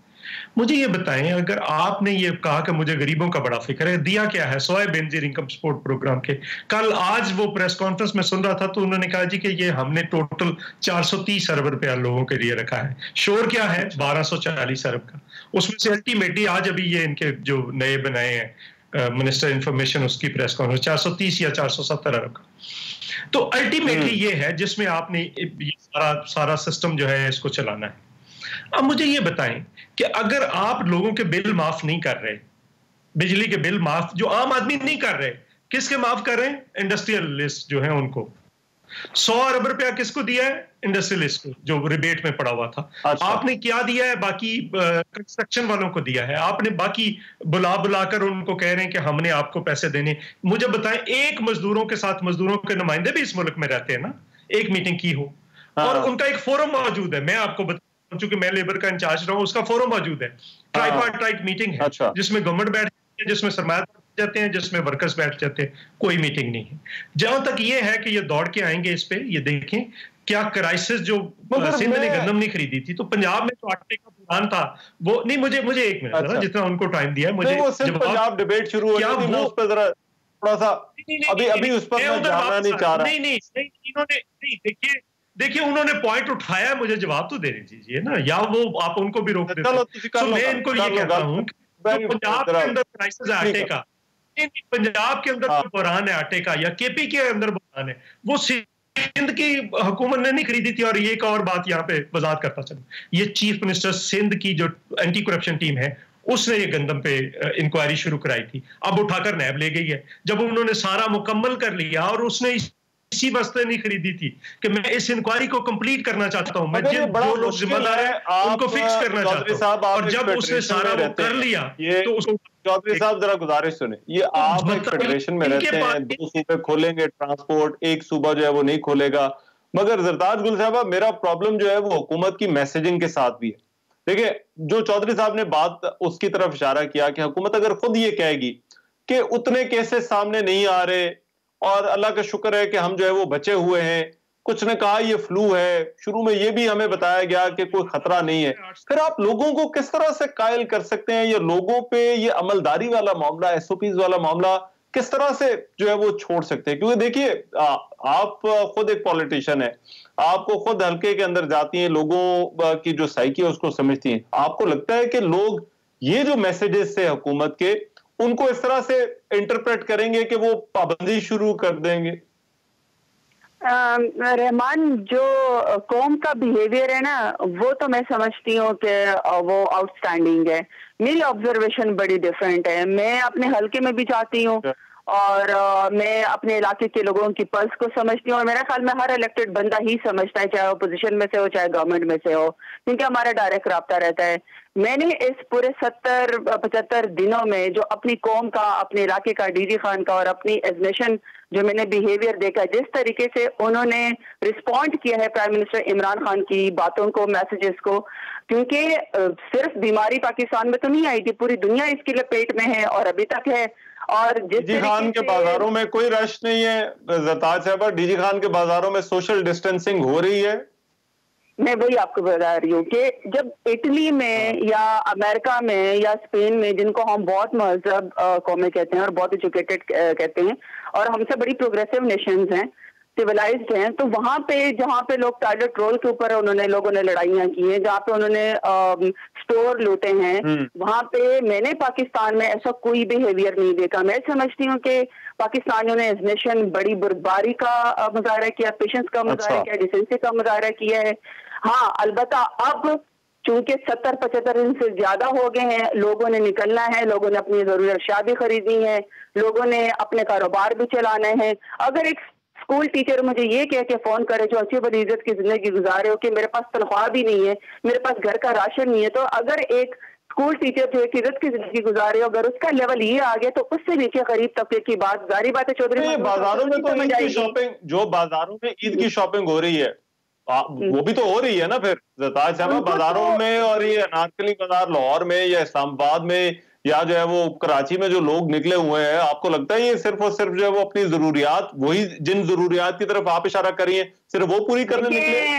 مجھے یہ بتائیں, اگر آپ نے یہ کہا کہ مجھے غریبوں کا بڑا فکر ہے, دیا کیا ہے سوائے بینظیر انکم سپورٹ پروگرام کے؟ آج وہ پریس کانفرنس میں سن رہا تھا تو انہوں نے کہا جی کہ یہ ہم نے ٹوٹل 430 ارب روپیہ لوگوں کے لیے رکھا ہے. شور کیا ہے 1240 ارب کا. اس میں سے الٹیمیٹلی آج ابھی یہ ان کے جو نئے بنائے ہیں منسٹر انفارمیشن, اس کی پریس کانفرنس 430 یا 470 ارب کا. تو الٹیمیٹلی یہ ہے جس میں آپ نے یہ سارا سسٹم جو ہے اس کو چلانا ہے. اب مجھے یہ بتائیں کہ اگر آپ لوگوں کے بل معاف نہیں کر رہے, بجلی کے بل معاف جو عام آدمی نہیں کر رہے, کس کے معاف کر رہے ہیں؟ انڈسٹریلسٹ جو ہیں ان کو. 100 ارب روپیہ کس کو دیا ہے؟ انڈسٹریلسٹ کو, جو ریبیٹ میں پڑا ہوا تھا. آپ نے کیا دیا ہے؟ باقی کنسٹرکشن والوں کو دیا ہے. آپ نے باقی بلا کر ان کو کہہ رہے ہیں کہ ہم نے آپ کو پیسے دینے. مجھے بتائیں ایک مزدوروں کے ساتھ, مزدوروں کے نمائندے بھی اس ملک میں رہتے ہیں نا, ایک میٹنگ کی ہو اور ان کا ایک فورم موجود ہے. میں آپ کو چونکہ میں لیبر کا انچارج رہا ہوں, اس کا فورم موجود ہے. ٹرائیپارٹائٹ میٹنگ ہے جس میں گورنمنٹ بیٹھ جاتی ہے, جس میں سرمایہ جاتے ہیں, جس میں ورکرز بیٹھ جاتے ہیں. کوئی میٹنگ نہیں ہے. جہاں تک یہ ہے کہ یہ دوڑ کے آئیں گے اس پہ, یہ دیکھیں کیا کرائسس جو سندھ نے گندم نہیں خریدی تھی, تو پنجاب میں تو آٹے کا بحران تھا وہ نہیں. مجھے ایک منٹ جتنا ان کو ٹائم دیا ہے مجھے, پنجاب ڈیبیٹ شروع ہو گئی تھی اس پہ ذرا تھوڑا سا ابھی اس پر میں جانا نہیں چاہ رہا. نہیں دیکھیے انہوں نے پوائنٹ اٹھایا, مجھے جواب تو دینے دیجیے نا, یا وہ آپ ان کو بھی روک دیتے. میں ان کو یہ کہتا ہوں کہ پنجاب کے اندر کرائسس ہے آٹے کا, پنجاب کے اندر بحران ہے آٹے کا, یا KP کے اندر بحران ہے, وہ سندھ کی حکومت نے نہیں خریدی تھی. اور یہ ایک اور بات یہاں پہ وضاحت کرتا چلوں, یہ چیف منسٹر سندھ کی جو اینٹی کرپشن ٹیم ہے اس نے یہ گندم پہ انکوائری شروع کرائی تھی, اب اٹھا کر نیب لے گئی ہے. جب انہوں نے سارا مکمل کر لیا, اور اس نے اسی واسطے نہیں خریدی تھی کہ میں اس انکوائری کو کمپلیٹ کرنا چاہتا ہوں, میں جو لوگ ذمہ دار ہیں ان کو فکس کرنا چاہتا ہوں. اور جب اس نے سارا وہ کر لیا تو اس کو چودھری صاحب ذرا گزارش سنیں, یہ آپ ایک فیڈریشن میں رہتے ہیں, 2 صوبے کھولیں گے ٹرانسپورٹ, ایک صوبہ جو ہے وہ نہیں کھولے گا. مگر زرتاج گل صاحبہ, میرا پرابلم جو ہے وہ حکومت کی میسیجنگ کے ساتھ بھی ہے. دیکھیں جو چودھری صاحب نے بات اس کی طرف اشارہ کیا کہ حکومت اگر خود یہ کہے گی کہ اتنے کیسز سامنے نہیں آ رہے, اور اللہ کا شکر ہے کہ ہم جو ہے وہ بچے ہوئے ہیں, کچھ نے کہا یہ فلو ہے, شروع میں یہ بھی ہمیں بتایا گیا کہ کوئی خطرہ نہیں ہے, پھر آپ لوگوں کو کس طرح سے قائل کر سکتے ہیں؟ یہ لوگوں پہ یہ عملداری والا معاملہ, SOPs والا معاملہ کس طرح سے جو ہے وہ چھوڑ سکتے ہیں؟ کیونکہ دیکھیے آپ خود ایک پولیٹیشین ہے, آپ کو خود حلقے کے اندر جاتی ہیں, لوگوں کی جو سائیکی ہے اس کو سمجھتی ہیں. آپ کو لگتا ہے کہ لوگ یہ جو میسیجز سے حکومت کے ان کو اس طرح سے انٹرپریٹ کریں گے کہ وہ پابندی شروع کر دیں گے؟ رحمان, جو قوم کا بیہیویئر ہے نا وہ تو میں سمجھتی ہوں کہ وہ آؤٹ اسٹینڈنگ ہے. میری آبزرویشن بڑی ڈفرینٹ ہے. میں اپنے حلقے میں بھی جاتی ہوں اور میں اپنے علاقے کے لوگوں کی پلس کو سمجھتی ہوں، اور میرا خیال میں ہر الیکٹڈ بندہ ہی سمجھتا ہے، چاہے اپوزیشن میں سے ہو چاہے گورنمنٹ میں سے ہو، کیونکہ ہمارا ڈائریکٹ رابطہ رہتا ہے. میں نے اس پورے 75 دنوں میں جو اپنی قوم کا، اپنے علاقے کا، ڈی جی خان کا اور اپنی ایز نیشن جو میں نے بیہیویئر دیکھا، جس طریقے سے انہوں نے رسپونڈ کیا ہے پرائم منسٹر عمران خان کی باتوں کو، میسیجز کو، کیونکہ صرف بیماری پاکستان میں تو نہیں آئی تھی، پوری دنیا اس کے لیے پیٹ میں ہے اور ابھی تک ہے. اور ڈی جی خان کے بازاروں میں کوئی رش نہیں ہے زرتاج صاحبہ، ڈی جی خان کے بازاروں میں سوشل ڈسٹینسنگ ہو رہی ہے؟ میں وہی آپ کو بتا رہی ہوں کہ جب اٹلی میں یا امریکہ میں یا اسپین میں، جن کو ہم بہت مہذب قومیں کہتے ہیں اور بہت ایجوکیٹڈ کہتے ہیں اور ہم سے بڑی پروگریسو نیشنز ہیں، سیولائزڈ ہیں، تو وہاں پہ جہاں پہ لوگ ٹوائلٹ رول کے اوپر لوگوں نے لڑائیاں کی ہیں، جہاں پہ انہوں نے سٹور لوٹے ہیں، وہاں پہ میں نے پاکستان میں ایسا کوئی بیہیویئر نہیں دیکھا. میں سمجھتی ہوں کہ پاکستانیوں نے ایز نیشن بڑی بردباری کا مظاہرہ کیا، پیشنس کا مظاہرہ کیا، ڈیسنسی کا مظاہرہ کیا ہے. ہاں البتہ اب چونکہ 70-75 دن سے زیادہ ہو گئے ہیں، لوگوں نے نکلنا ہے، لوگوں نے اپنی ضروری اشیاء بھی خریدنی ہے، لوگوں نے اپنے کاروبار بھی چلانا ہے. اگر ایک اسکول ٹیچر مجھے یہ کہہ کے فون کرے جو اچھی بڑی عزت کی زندگی گزارے ہو کہ میرے پاس تنخواہ بھی نہیں ہے، میرے پاس گھر کا راشن نہیں ہے، تو اگر ایک اسکول ٹیچر جو ایک عزت کی زندگی گزارے ہو اگر اس کا لیول یہ آ گیا تو اس سے نیچے غریب طبقے کی بات ظاہری بات ہے. چودھری بازاروں میں تو عید کی شاپنگ، جو بازاروں میں عید کی شاپنگ ہو رہی ہے وہ بھی تو ہو رہی ہے نا پھر زرتاج صاحبہ، بازاروں میں. اور یہ انارکلی بازار لاہور میں یا اسلام آباد میں یا جو ہے وہ کراچی میں جو لوگ نکلے ہوئے ہیں، آپ کو لگتا ہے یہ صرف اور صرف جو ہے وہ اپنی ضروریات، وہی جن ضروریات کی طرف آپ اشارہ کر رہی ہیں، صرف وہ پوری کرنے نکلے؟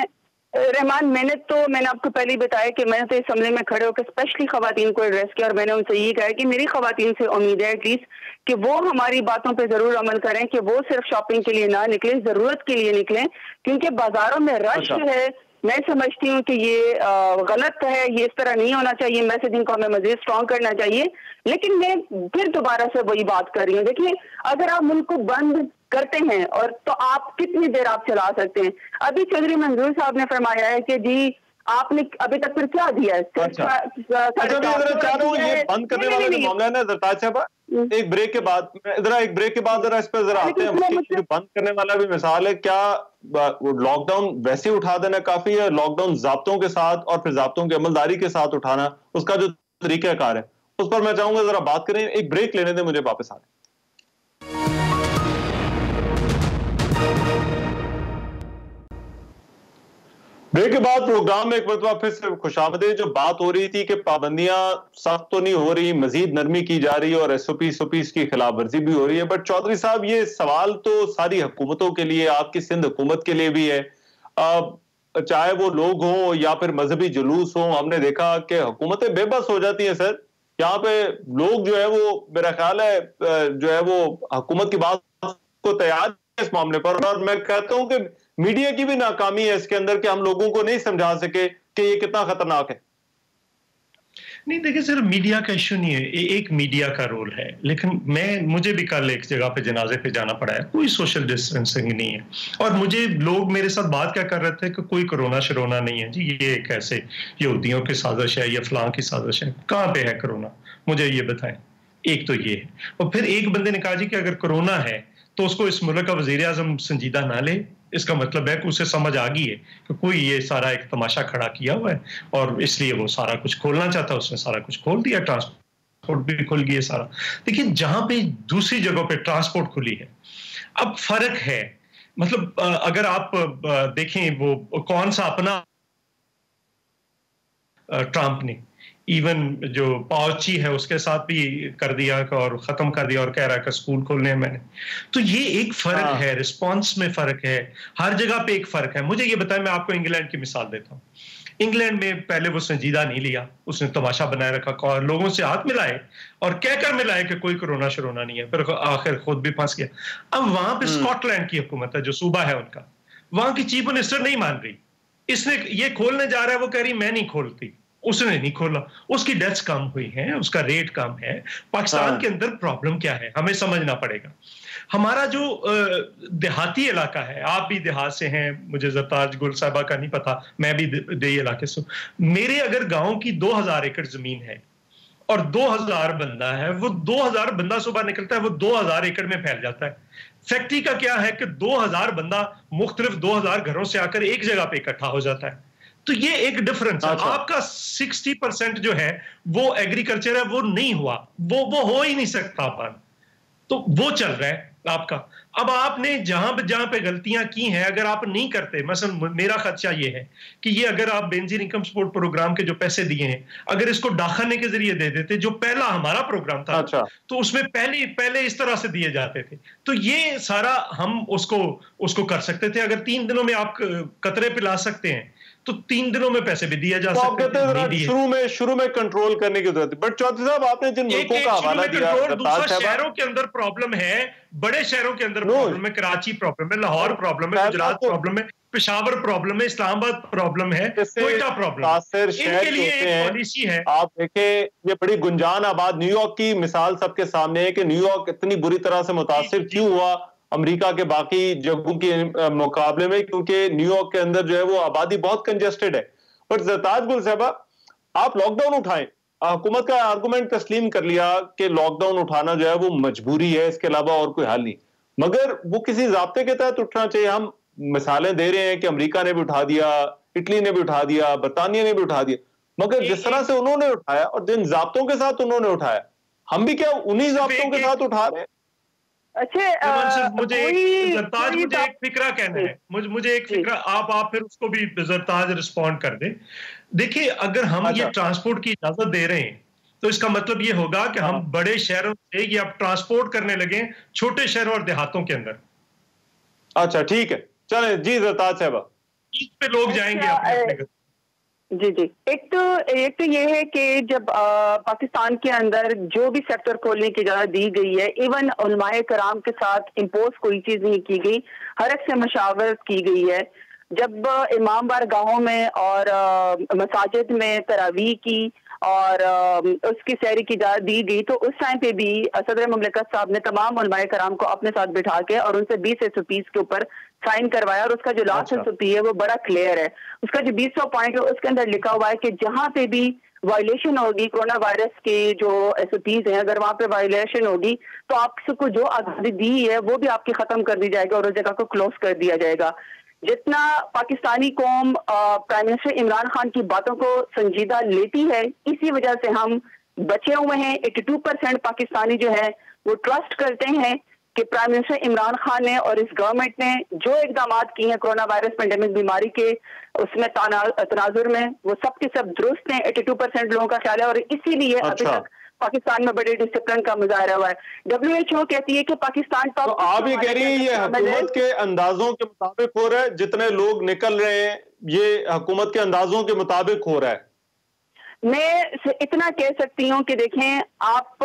رحمان، میں نے آپ کو پہلے ہی بتایا کہ میں نے تو اسمبلی میں کھڑے ہو کے اسپیشلی خواتین کو ایڈریس کیا، اور میں نے ان سے یہ کہا کہ میری خواتین سے امید ہے ایٹ لیسٹ کہ وہ ہماری باتوں پہ ضرور عمل کریں، کہ وہ صرف شاپنگ کے لیے نہ نکلیں، ضرورت کے لیے نکلیں، کیونکہ بازاروں میں رش ہے. میں سمجھتی ہوں کہ یہ غلط ہے، یہ اس طرح نہیں ہونا چاہیے، میسیجنگ کو ہمیں مزید اسٹرانگ کرنا چاہیے. لیکن میں پھر دوبارہ سے وہی بات کر رہی ہوں، دیکھیے اگر آپ ملک کو بند کرتے ہیں اور تو آپ کتنی دیر آپ چلا سکتے ہیں. ابھی چودھری منظور صاحب نے فرمایا ہے کہ جی آپ نے ابھی تک پھر کیا دیا ہے. یہ بند کرنے والا جو معاملہ ہے نا زرتاج صاحبہ، ایک بریک کے بعد ذرا اس پہ ذرا آتے ہیں. جو بند کرنے والا بھی مثال ہے، کیا لاک ڈاؤن ویسے اٹھا دینا کافی ہے؟ لاک ڈاؤن ضابطوں کے ساتھ اور پھر ضابطوں کی عملداری کے ساتھ اٹھانا، اس کا جو طریقہ کار ہے اس پر میں چاہوں گا ذرا بات کریں. ایک بریک لینے دیں، مجھے واپس آنے. بریک کے بعد پروگرام میں ایک مرتبہ پھر سے خوش آمدید. جو بات ہو رہی تھی کہ پابندیاں سخت تو نہیں ہو رہی، مزید نرمی کی جا رہی ہے اور ایس او پیز کی خلاف ورزی بھی ہو رہی ہے، بٹ چودھری صاحب یہ سوال تو ساری حکومتوں کے لیے، آپ کی سندھ حکومت کے لیے بھی ہے، چاہے وہ لوگ ہوں یا پھر مذہبی جلوس ہوں. ہم نے دیکھا کہ حکومتیں بے بس ہو جاتی ہیں سر. یہاں پہ لوگ جو ہے وہ میرا خیال ہے جو ہے وہ حکومت کی بات کو تیار اس معاملے پر، اور میں کہتا ہوں کہ میڈیا کی بھی ناکامی ہے اس کے اندر کہ ہم لوگوں کو نہیں سمجھا سکے کہ یہ کتنا خطرناک ہے. نہیں دیکھیں صرف میڈیا کا ایشو نہیں ہے، ایک میڈیا کا رول ہے، لیکن مجھے بھی کل ایک جگہ پہ جنازے پہ جانا پڑا ہے، کوئی سوشل ڈسٹینسنگ نہیں ہے. اور مجھے لوگ میرے ساتھ بات کیا کر رہے تھے کہ کوئی کرونا شرونا نہیں ہے. جی یہ ایک ایسے یہودیوں کی سازش ہے یا فلاں کی سازش ہے. کہاں پہ ہے کرونا؟ مجھے یہ بتائیں. ایک تو یہ ہے، اور پھر ایک بندے نے کہا جی کہ اگر کرونا ہے تو اس کو اس ملک کا وزیر اعظم سنجیدہ نہ لے. اس کا مطلب ہے کہ اسے سمجھ آ گئی ہے کہ کوئی یہ سارا ایک تماشا کھڑا کیا ہوا ہے اور اس لیے وہ سارا کچھ کھولنا چاہتا ہے، اس نے سارا کچھ کھول دیا. ٹرانسپورٹ بھی کھل گئی ہے سارا. لیکن جہاں پہ دوسری جگہوں پہ ٹرانسپورٹ کھلی ہے، اب فرق ہے. مطلب اگر آپ دیکھیں وہ کون سا اپنا ٹرمپ نے ایون جو پاوچی ہے اس کے ساتھ بھی کر دیا اور ختم کر دیا اور کہہ رہا ہے کہ اسکول کھولنے ہیں میں نے. تو یہ ایک فرق ہے، رسپانس میں فرق ہے، ہر جگہ پہ ایک فرق ہے. مجھے یہ بتائیں، میں آپ کو انگلینڈ کی مثال دیتا ہوں. انگلینڈ میں پہلے وہ سنجیدہ نہیں لیا، اس نے تماشا بنائے رکھا، لوگوں سے ہاتھ ملائے اور کہہ کر ملائے کہ کوئی کرونا شرونا نہیں ہے، پھر آخر خود بھی پھنس گیا. اب وہاں پہ اسکاٹ لینڈ کی حکومت ہے جو صوبہ ہے ان کا، وہاں کی چیف منسٹر نہیں مان رہی. اس نے یہ کھولنے جا رہا ہے، وہ کہہ رہی میں نہیں کھولتی. اس نے نہیں کھولا. اس کی ڈیتھس کم ہوئی ہیں، اس کا ریٹ کم ہے. پاکستان کے اندر پرابلم کیا ہے ہمیں سمجھنا پڑے گا. ہمارا جو دیہاتی علاقہ ہے، آپ بھی دیہات سے ہیں، مجھے زرتاج گل صاحبہ کا نہیں پتا، میں بھی دیہی علاقے سے. میرے اگر گاؤں کی 2000 ایکڑ زمین ہے اور 2000 بندہ ہے, وہ 2000 بندہ صبح نکلتا ہے, وہ 2000 ایکڑ میں پھیل جاتا ہے. فیکٹری کا کیا ہے کہ 2000 بندہ مختلف 2000 گھروں سے آ کر ایک جگہ پہ اکٹھا ہو جاتا ہے. تو یہ ایک ڈفرنس ہے. آپ کا 60% جو ہے وہ ایگریکلچر ہے, وہ نہیں ہوا, وہ ہو ہی نہیں سکتا پان, تو وہ چل رہا ہے آپ کا. اب آپ نے جہاں پہ غلطیاں کی ہیں اگر آپ نہیں کرتے, مثلا میرا خدشہ یہ ہے کہ یہ اگر آپ بینظیر انکم سپورٹ پروگرام کے جو پیسے دیے ہیں اگر اس کو ڈاکخانے کے ذریعے دے دیتے, جو پہلا ہمارا پروگرام تھا تو اس میں پہلے اس طرح سے دیے جاتے تھے, تو یہ سارا ہم اس کو کر سکتے تھے. اگر 3 دنوں میں آپ قطرے پلا سکتے ہیں تو 3 دنوں میں پیسے بھی دیا جا سکتے ہیں. شروع میں کنٹرول کرنے کی ضرورت ہے. بٹ چودھری صاحب آپ نے جن ملکوں کا حوالہ دیا, دوسرا شہروں کے اندر پرابلم ہے, بڑے شہروں کے اندر پرابلم ہے, کراچی پرابلم ہے, لاہور پرابلم ہے, گجرات پرابلم ہے, پشاور پرابلم ہے, اسلام آباد پرابلم ہے, کوئٹہ پرابلم ہے. ان کے لیے ایک پالیسی ہے. آپ دیکھیں یہ بڑی گنجان آباد نیو یارک کی مثال سب کے سامنے ہے کہ نیو یارک اتنی بری طرح سے متاثر کیوں ہوا امریکہ کے باقی جگہوں کے مقابلے میں, کیونکہ نیو یارک کے اندر جو ہے وہ آبادی بہت کنجسٹڈ ہے. پر زرتاج گل صاحبہ, آپ لاک ڈاؤن اٹھائیں, حکومت کا آرگومنٹ تسلیم کر لیا کہ لاک ڈاؤن اٹھانا جو ہے وہ مجبوری ہے, اس کے علاوہ اور کوئی حل نہیں, مگر وہ کسی ضابطے کے تحت اٹھنا چاہیے. ہم مثالیں دے رہے ہیں کہ امریکہ نے بھی اٹھا دیا, اٹلی نے بھی اٹھا دیا, برطانیہ نے بھی اٹھا دیا, مگر جس طرح سے انہوں نے اٹھایا اور جن ضابطوں کے ساتھ انہوں نے اٹھایا, ہم بھی کیا انہی ضابطوں کے ساتھ اٹھا رہے ہیں؟ اچھا مجھے ایک فکرہ کہنا ہے, مجھے ایک فکرہ, آپ پھر اس کو بھی زرتاج رسپونڈ کر دیں. دیکھیے اگر ہم یہ ٹرانسپورٹ کی اجازت دے رہے ہیں تو اس کا مطلب یہ ہوگا کہ ہم بڑے شہروں سے یہ اب ٹرانسپورٹ کرنے لگیں چھوٹے شہروں اور دیہاتوں کے اندر. اچھا ٹھیک ہے, چلیں جی زرتاج صاحبہ. عید پہ لوگ جائیں گے اپنے گھر. جی ایک تو یہ ہے کہ جب پاکستان کے اندر جو بھی سیکٹر کھولنے کی اجازت دی گئی ہے, ایون علماء کرام کے ساتھ امپوز کوئی چیز نہیں کی گئی, ہر ایک سے مشاورت کی گئی ہے. جب امام بارگاہوں میں اور مساجد میں تراویح کی اور اس کی سحری کی اجازت دی گئی تو اس ٹائم پہ بھی صدر مملکت صاحب نے تمام علماء کرام کو اپنے ساتھ بٹھا کے اور ان سے 20 SOPs کے اوپر سائن کروایا, اور اس کا جو لاسٹ SOP ہے وہ بڑا کلیئر ہے. اس کا جو 200 پوائنٹ ہے اس کے اندر لکھا ہوا ہے کہ جہاں پہ بھی وائلیشن ہوگی کورونا وائرس کے جو SOPs ہیں, اگر وہاں پہ وائلیشن ہوگی تو آپ کو جو آزادی دی ہے وہ بھی آپ کی ختم کر دی جائے گا اور اس جگہ کو کلوز کر دیا جائے گا. جتنا پاکستانی قوم پرائم منسٹر عمران خان کی باتوں کو سنجیدہ لیتی ہے, اسی وجہ سے ہم بچے ہوئے ہیں. 82% پاکستانی جو ہے وہ ٹرسٹ کرتے ہیں کہ پرائم منسٹر عمران خان نے اور اس گورنمنٹ نے جو اقدامات کیے ہیں کورونا وائرس پینڈیمک بیماری کے اس میں تناظر میں, وہ سب کے سب درست ہیں. 82% لوگوں کا خیال ہے, اور اسی لیے ابھی تک پاکستان میں بڑے ڈسپلن کا مظاہرہ ہوا ہے. WHO کہتی ہے کہ پاکستان تو آپ یہ کہہ رہی ہیں یہ حکومت کے اندازوں کے مطابق ہو رہا ہے, جتنے لوگ نکل رہے ہیں یہ حکومت کے اندازوں کے مطابق ہو رہا ہے؟ میں اتنا کہہ سکتی ہوں کہ دیکھیں آپ,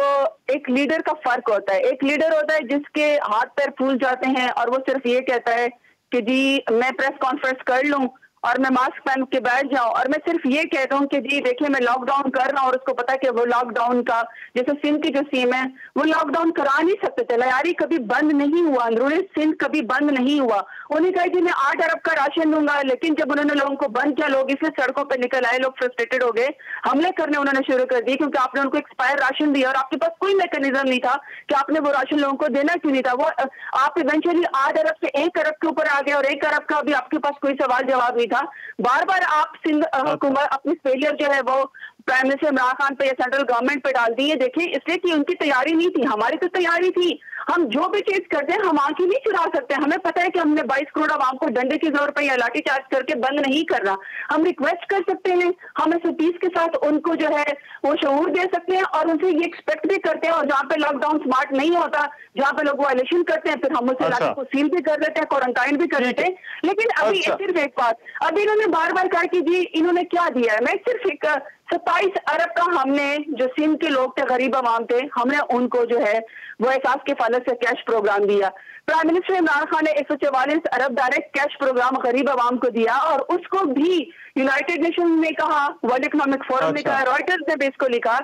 ایک لیڈر کا فرق ہوتا ہے. ایک لیڈر ہوتا ہے جس کے ہاتھ پیر پھول جاتے ہیں اور وہ صرف یہ کہتا ہے کہ جی میں پریس کانفرنس کر لوں اور میں ماسک پہن کے بیٹھ جاؤں اور میں صرف یہ کہتا ہوں کہ جی دیکھیں میں لاک ڈاؤن کر رہا ہوں, اور اس کو پتا کہ وہ لاک ڈاؤن کا جیسے سندھ کی جو سیم ہے وہ لاک ڈاؤن کرا نہیں سکتے تھے. لیاری کبھی بند نہیں ہوا, اندرونی سندھ کبھی بند نہیں ہوا. انہوں نے کہا کہ میں 8 ارب کا راشن دوں گا, لیکن جب انہوں نے لوگوں کو بند کیا لوگ اس لیے سڑکوں پہ نکل آئے, لوگ فرسٹریٹڈ ہو گئے, حملے کرنے انہوں نے شروع کر دی کیونکہ آپ نے ان کو ایکسپائر راشن دیا اور آپ کے پاس کوئی میکینزم نہیں تھا کہ آپ نے وہ راشن لوگوں کو دینا کیوں نہیں تھا. وہ آپ ایونچولی 8 ارب سے 1 ارب کے اوپر آ گئے اور 1 ارب کا بھی آپ کے پاس کوئی سوال جواب نہیں تھا. بار بار آپ سندھ حکومت اپنی فیلئر جو ہے وہ پرائم منسٹر عمران خان پہ یا سینٹرل گورنمنٹ پہ ڈال دی ہے. دیکھیں اس لیے کہ ان کی تیاری نہیں تھی, ہماری تو تیاری تھی. ہم جو بھی چیز کرتے ہیں ہم آنکھیں نہیں چرا سکتے. ہمیں پتہ ہے کہ ہم نے 22 کروڑ عوام کو ڈنڈے کی زور پہ یا لاٹھی چارج کر کے بند نہیں کرنا. ہم ریکویسٹ کر سکتے ہیں, ہم SOPs کے ساتھ ان کو جو ہے وہ شعور دے سکتے ہیں اور ان سے یہ ایکسپیکٹ بھی کرتے ہیں. اور جہاں پہ لاک ڈاؤن سمارٹ نہیں ہوتا, جہاں پہ لوگ وائلیشن کرتے ہیں, پھر ہم اس علاقے کو سیل بھی کر دیتے ہیں, کوارنٹائن بھی کر دیتے ہیں. لیکن ابھی صرف ایک بات, ابھی انہوں نے بار بار کہا کہ جی انہوں نے کیا دیا ہے. میں صرف ایک 27 ارب کا ہم نے جو سندھ کے لوگ تھے, غریب عوام تھے, ہم نے ان کو جو ہے وہ احساس کے فالت سے کیش پروگرام دیا. پرائم منسٹر عمران خان نے 144 ارب ڈائریکٹ کیش پروگرام غریب عوام کو دیا, اور اس کو بھی یونائٹڈ نیشن نے کہا, ورلڈ اکنامک فورم نے کہا, رائٹرز نے بھی اس کو لکھا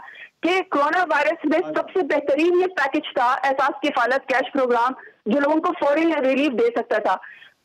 کہ کورونا وائرس میں سب سے بہترین یہ پیکج تھا احساس کی فالت کیش پروگرام جو لوگوں کو فوری ریلیف دے سکتا تھا.